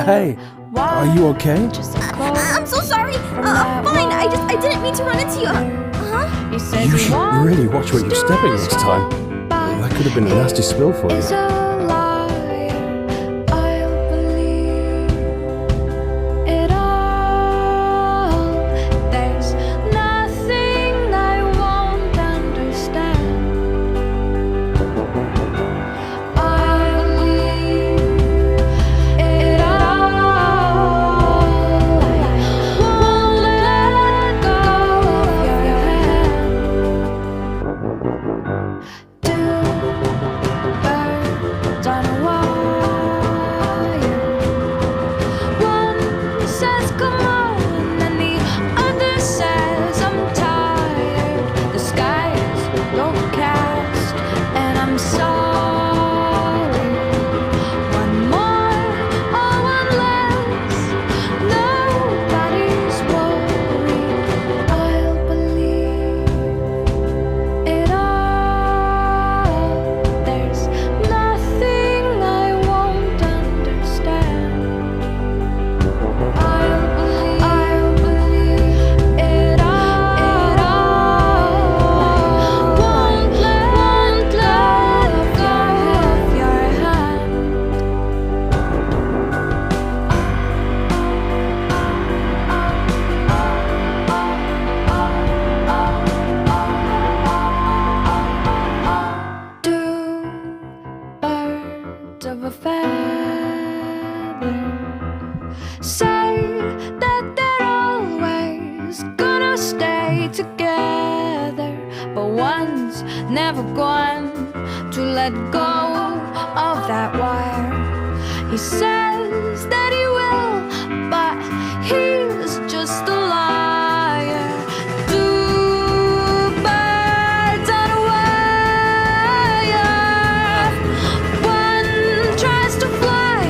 Hey, are you okay? I'm so sorry. Fine. I didn't mean to run into you. Huh? You should really watch where you're stepping next time. That could have been a nasty spill for you. Of a feather say that they're always gonna stay together, but one's never going to let go of that wire. He says that he will, but he's just a liar. Two birds on a wire. One tries to fly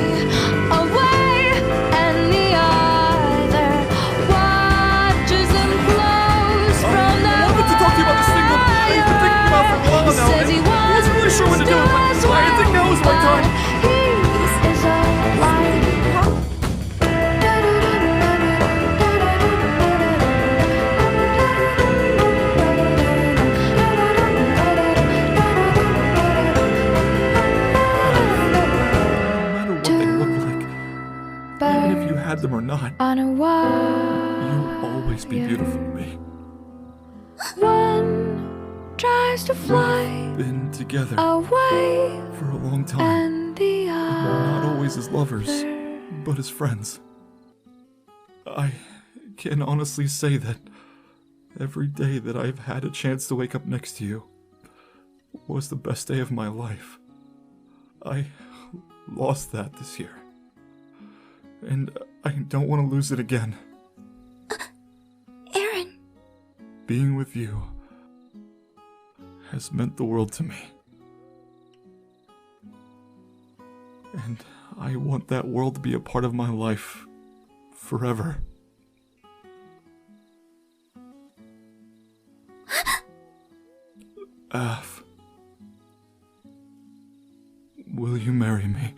away, and the other watches him close from the I wanted to talk to you about this thing that I've been thinking about for a while now. Says he I wasn't really sure when to do it, but I think now is my time. He is a liar. No matter what they look like, even if you had them or not, On a wire. you'll always be beautiful to me. One tries to fly Been together away, for a long time. and the Not other. always as lovers, but as friends. I can honestly say that every day that I've had a chance to wake up next to you was the best day of my life. I lost that this year, and I don't want to lose it again. Aaron. Being with you has meant the world to me. And I want that world to be a part of my life forever. Af, will you marry me?